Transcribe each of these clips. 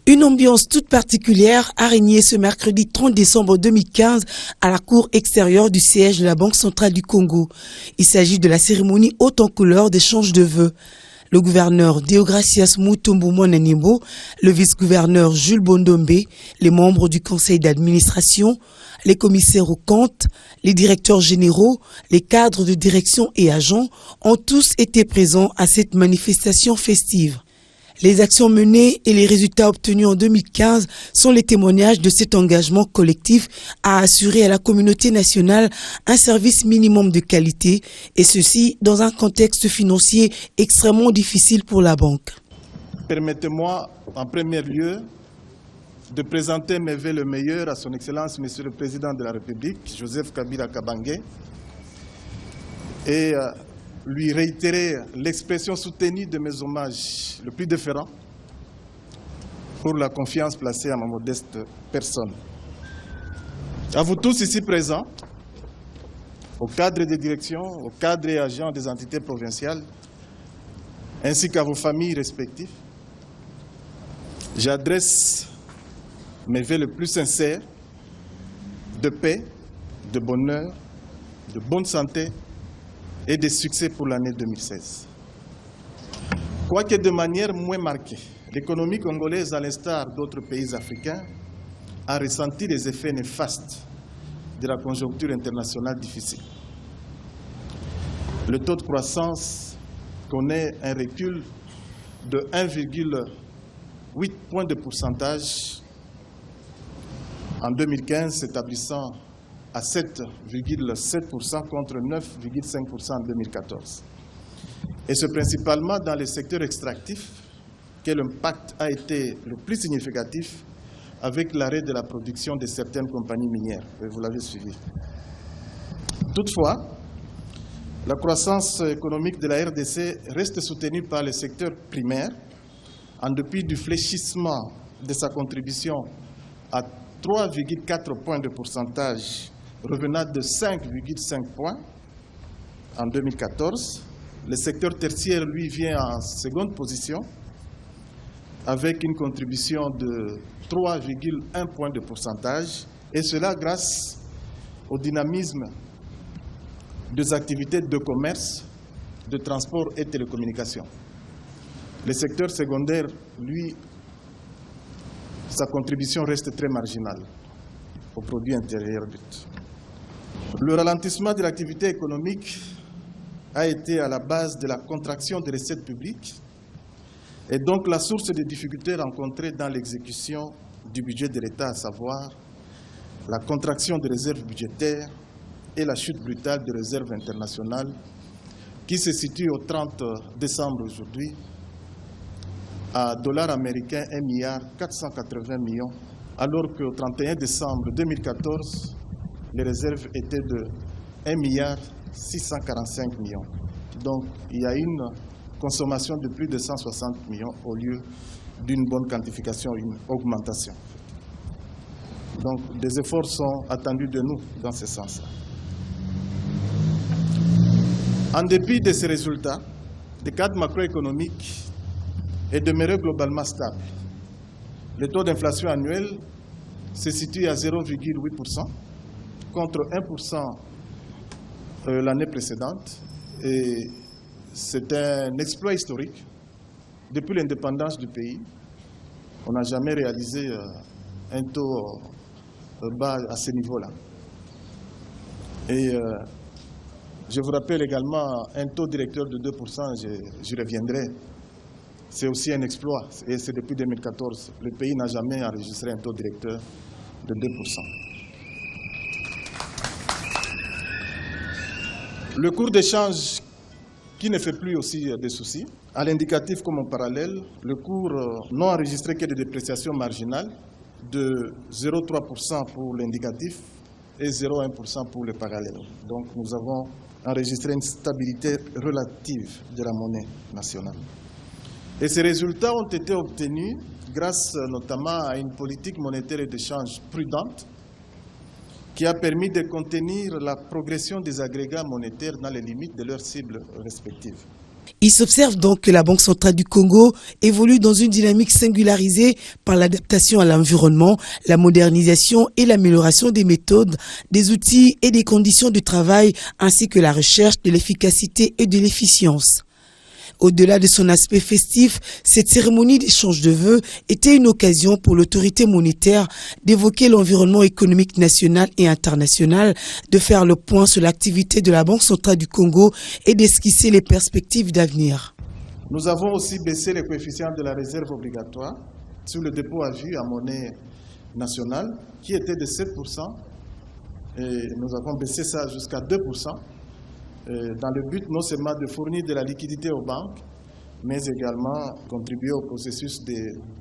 Une ambiance toute particulière a régné ce mercredi 30 décembre 2015 à la cour extérieure du siège de la Banque centrale du Congo. Il s'agit de la cérémonie haute en couleur d'échange de vœux. Le gouverneur Deogracias Mutombo Monenimbo, le vice-gouverneur Jules Bondombe, les membres du conseil d'administration, les commissaires aux comptes, les directeurs généraux, les cadres de direction et agents ont tous été présents à cette manifestation festive. Les actions menées et les résultats obtenus en 2015 sont les témoignages de cet engagement collectif à assurer à la communauté nationale un service minimum de qualité, et ceci dans un contexte financier extrêmement difficile pour la banque. Permettez-moi en premier lieu de présenter mes vœux le meilleur à son Excellence Monsieur le Président de la République, Joseph Kabila Kabange, et lui réitérer l'expression soutenue de mes hommages le plus déférents pour la confiance placée à ma modeste personne. À vous tous ici présents, aux cadres de direction, aux cadres et agents des entités provinciales, ainsi qu'à vos familles respectives, j'adresse mes vœux les plus sincères de paix, de bonheur, de bonne santé et de succès pour l'année 2016. Quoique de manière moins marquée, l'économie congolaise, à l'instar d'autres pays africains, a ressenti les effets néfastes de la conjoncture internationale difficile. Le taux de croissance connaît un recul de 1,8 point de pourcentage en 2015, s'établissant à 7,7% contre 9,5% en 2014. Et c'est principalement dans les secteurs extractifs que l'impact a été le plus significatif, avec l'arrêt de la production de certaines compagnies minières. Et vous l'avez suivi. Toutefois, la croissance économique de la RDC reste soutenue par le secteur primaire, en dépit du fléchissement de sa contribution à 3,4 points de pourcentage, revenant de 5,5 points en 2014. Le secteur tertiaire, lui, vient en seconde position avec une contribution de 3,1 points de pourcentage, et cela grâce au dynamisme des activités de commerce, de transport et télécommunications. Le secteur secondaire, lui, sa contribution reste très marginale au produit intérieur brut. Le ralentissement de l'activité économique a été à la base de la contraction des recettes publiques et donc la source des difficultés rencontrées dans l'exécution du budget de l'État, à savoir la contraction des réserves budgétaires et la chute brutale des réserves internationales qui se situe au 30 décembre aujourd'hui à dollars américains 1,480 milliard, alors qu'au 31 décembre 2014, les réserves étaient de 1,645 milliard. Donc, il y a une consommation de plus de 160 millions au lieu d'une bonne quantification, une augmentation. Donc, des efforts sont attendus de nous dans ce sens-là. En dépit de ces résultats, le cadre macroéconomique est demeuré globalement stable. Le taux d'inflation annuel se situe à 0,8%, contre 1% l'année précédente, et c'est un exploit historique. Depuis l'indépendance du pays, on n'a jamais réalisé un taux bas à ce niveau-là. Et je vous rappelle également un taux directeur de 2%, j'y reviendrai. C'est aussi un exploit, et c'est depuis 2014. Le pays n'a jamais enregistré un taux directeur de 2%. Le cours d'échange qui ne fait plus aussi des soucis. À l'indicatif comme en parallèle, le cours non enregistré que de dépréciation marginale de 0,3% pour l'indicatif et 0,1% pour le parallèle. Donc nous avons enregistré une stabilité relative de la monnaie nationale. Et ces résultats ont été obtenus grâce notamment à une politique monétaire et d'échange prudente qui a permis de contenir la progression des agrégats monétaires dans les limites de leurs cibles respectives. Il s'observe donc que la Banque centrale du Congo évolue dans une dynamique singularisée par l'adaptation à l'environnement, la modernisation et l'amélioration des méthodes, des outils et des conditions de travail, ainsi que la recherche de l'efficacité et de l'efficience. Au-delà de son aspect festif, cette cérémonie d'échange de vœux était une occasion pour l'autorité monétaire d'évoquer l'environnement économique national et international, de faire le point sur l'activité de la Banque centrale du Congo et d'esquisser les perspectives d'avenir. Nous avons aussi baissé les coefficients de la réserve obligatoire sur le dépôt à vue à monnaie nationale, qui était de 7%, et nous avons baissé ça jusqu'à 2%. Dans le but non seulement de fournir de la liquidité aux banques, mais également contribuer au processus de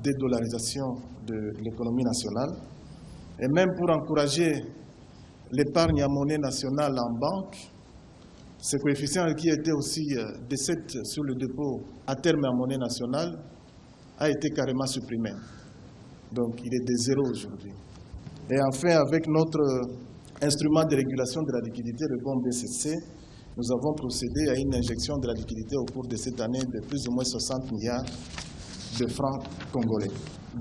dédollarisation de l'économie nationale, et même pour encourager l'épargne à monnaie nationale en banque. Ce coefficient qui était aussi de 7 sur le dépôt à terme en monnaie nationale a été carrément supprimé. Donc il est de 0 aujourd'hui. Et enfin, avec notre instrument de régulation de la liquidité, le bon BCC, nous avons procédé à une injection de la liquidité au cours de cette année de plus ou moins 60 milliards de francs congolais.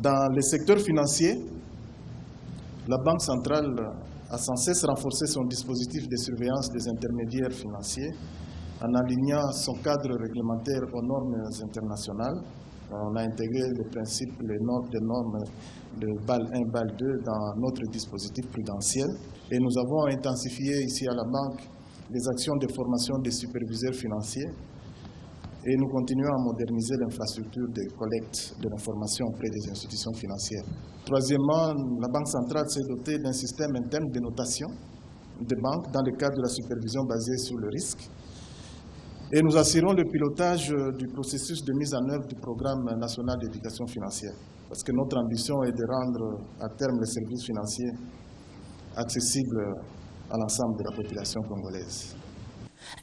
Dans le secteur financier, la Banque centrale a sans cesse renforcé son dispositif de surveillance des intermédiaires financiers en alignant son cadre réglementaire aux normes internationales. On a intégré le principe, les normes de BAL 1, BAL 2 dans notre dispositif prudentiel. Et nous avons intensifié ici à la Banque les actions de formation des superviseurs financiers et nous continuons à moderniser l'infrastructure de collecte de l'information auprès des institutions financières. Troisièmement, la Banque centrale s'est dotée d'un système interne de notation des banques dans le cadre de la supervision basée sur le risque. Et nous assurons le pilotage du processus de mise en œuvre du programme national d'éducation financière. Parce que notre ambition est de rendre à terme les services financiers accessibles à l'ensemble de la population congolaise.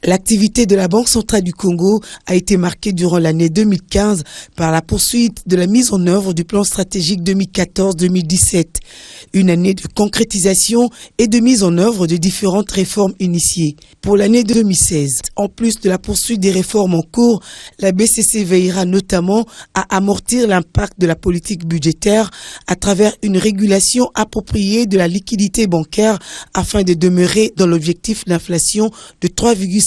L'activité de la Banque centrale du Congo a été marquée durant l'année 2015 par la poursuite de la mise en œuvre du plan stratégique 2014-2017, une année de concrétisation et de mise en œuvre de différentes réformes initiées. Pour l'année 2016, en plus de la poursuite des réformes en cours, la BCC veillera notamment à amortir l'impact de la politique budgétaire à travers une régulation appropriée de la liquidité bancaire afin de demeurer dans l'objectif d'inflation de 3,5%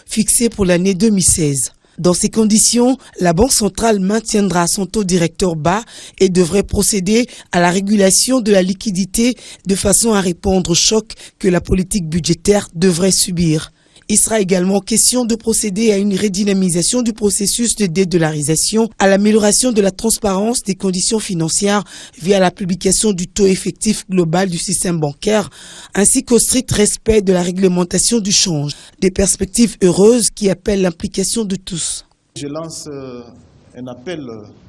fixé pour l'année 2016. Dans ces conditions, la Banque centrale maintiendra son taux directeur bas et devrait procéder à la régulation de la liquidité de façon à répondre au choc que la politique budgétaire devrait subir. Il sera également question de procéder à une redynamisation du processus de dédollarisation, à l'amélioration de la transparence des conditions financières via la publication du taux effectif global du système bancaire, ainsi qu'au strict respect de la réglementation du change. Des perspectives heureuses qui appellent l'implication de tous. Je lance un appel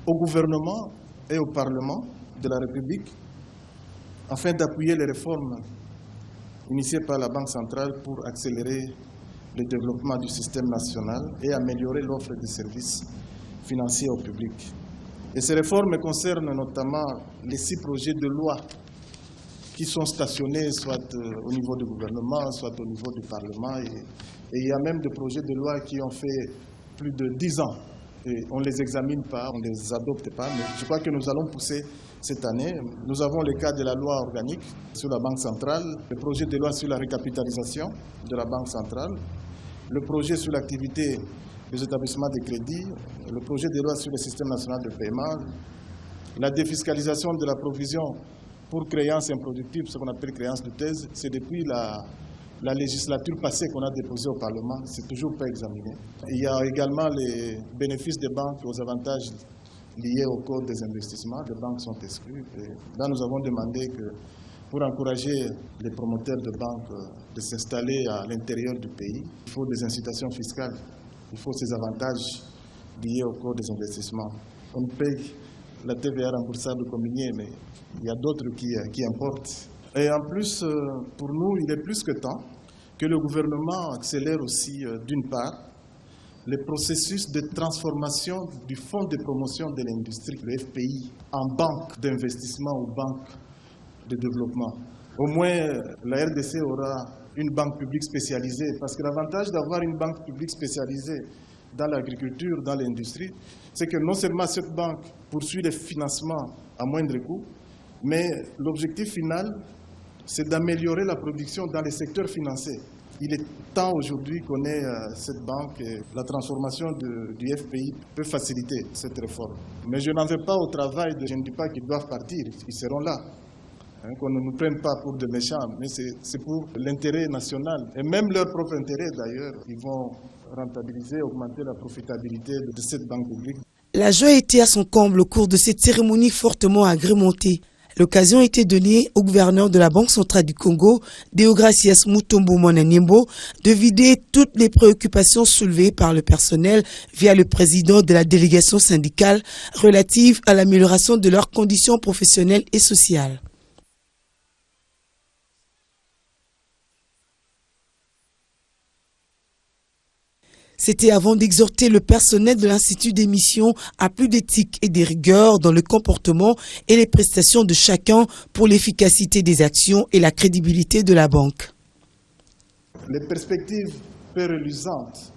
au gouvernement et au Parlement de la République afin d'appuyer les réformes initiées par la Banque centrale pour accélérer le développement du système national et améliorer l'offre de services financiers au public. Et ces réformes concernent notamment les 6 projets de loi qui sont stationnés soit au niveau du gouvernement, soit au niveau du Parlement. Et il y a même des projets de loi qui ont fait plus de 10 ans. Et on ne les examine pas, on ne les adopte pas. Mais je crois que nous allons pousser cette année. Nous avons le cas de la loi organique sur la Banque centrale, le projet de loi sur la récapitalisation de la Banque centrale, le projet sur l'activité des établissements de crédit, le projet de loi sur le système national de paiement, la défiscalisation de la provision pour créances improductibles, ce qu'on appelle créances de thèse. C'est depuis la législature passée qu'on a déposé au Parlement, c'est toujours pas examiné. Il y a également les bénéfices des banques aux avantages liés au code des investissements. Les banques sont exclues. Et là, nous avons demandé que pour encourager les promoteurs de banques de s'installer à l'intérieur du pays, il faut des incitations fiscales, il faut ces avantages liés au code des investissements. On paye la TVA remboursable comme minier, mais il y a d'autres qui importent. Et en plus, pour nous, il est plus que temps que le gouvernement accélère aussi, d'une part, le processus de transformation du Fonds de promotion de l'industrie, le FPI, en banque d'investissement ou banque de développement. Au moins, la RDC aura une banque publique spécialisée, parce que l'avantage d'avoir une banque publique spécialisée, dans l'agriculture, dans l'industrie, c'est que non seulement cette banque poursuit les financements à moindre coût, mais l'objectif final, c'est d'améliorer la production dans les secteurs financiers. Il est temps aujourd'hui qu'on ait cette banque et la transformation du FPI peut faciliter cette réforme. Mais je n'en veux pas au travail, je ne dis pas qu'ils doivent partir, ils seront là. Qu'on ne nous prenne pas pour des méchants, mais c'est pour l'intérêt national. Et même leur propre intérêt d'ailleurs, ils vont rentabiliser, augmenter la profitabilité de cette banque publique. La joie était à son comble au cours de cette cérémonie fortement agrémentée. L'occasion a été donnée au gouverneur de la Banque centrale du Congo, Deogracias Mutombo Monaniembo, de vider toutes les préoccupations soulevées par le personnel via le président de la délégation syndicale relative à l'amélioration de leurs conditions professionnelles et sociales. C'était avant d'exhorter le personnel de l'Institut d'émission à plus d'éthique et de rigueur dans le comportement et les prestations de chacun pour l'efficacité des actions et la crédibilité de la banque. Les perspectives peu reluisantes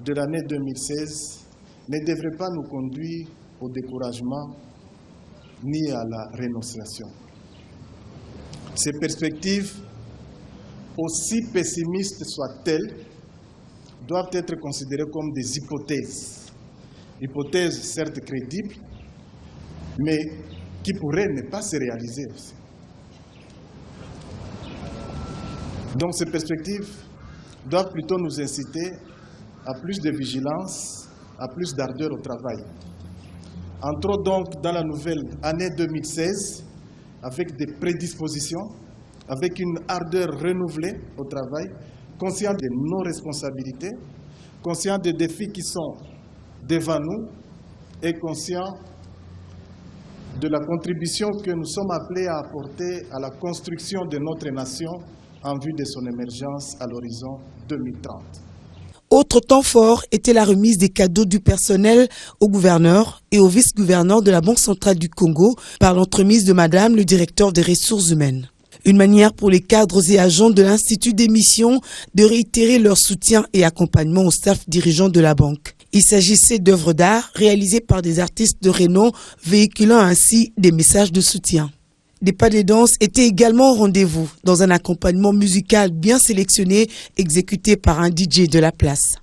de l'année 2016 ne devraient pas nous conduire au découragement ni à la rénonciation. Ces perspectives, aussi pessimistes soient-elles, doivent être considérées comme des hypothèses. Hypothèses certes crédibles, mais qui pourraient ne pas se réaliser aussi. Donc ces perspectives doivent plutôt nous inciter à plus de vigilance, à plus d'ardeur au travail. Entrons donc dans la nouvelle année 2016 avec des prédispositions, avec une ardeur renouvelée au travail, conscient de nos responsabilités, conscient des défis qui sont devant nous et conscient de la contribution que nous sommes appelés à apporter à la construction de notre nation en vue de son émergence à l'horizon 2030. Autre temps fort était la remise des cadeaux du personnel au gouverneur et au vice-gouverneur de la Banque centrale du Congo par l'entremise de Madame le directeur des ressources humaines. Une manière pour les cadres et agents de l'Institut d'émission de réitérer leur soutien et accompagnement au staff dirigeant de la banque. Il s'agissait d'œuvres d'art réalisées par des artistes de renom, véhiculant ainsi des messages de soutien. Des pas de danse étaient également au rendez-vous, dans un accompagnement musical bien sélectionné, exécuté par un DJ de la place.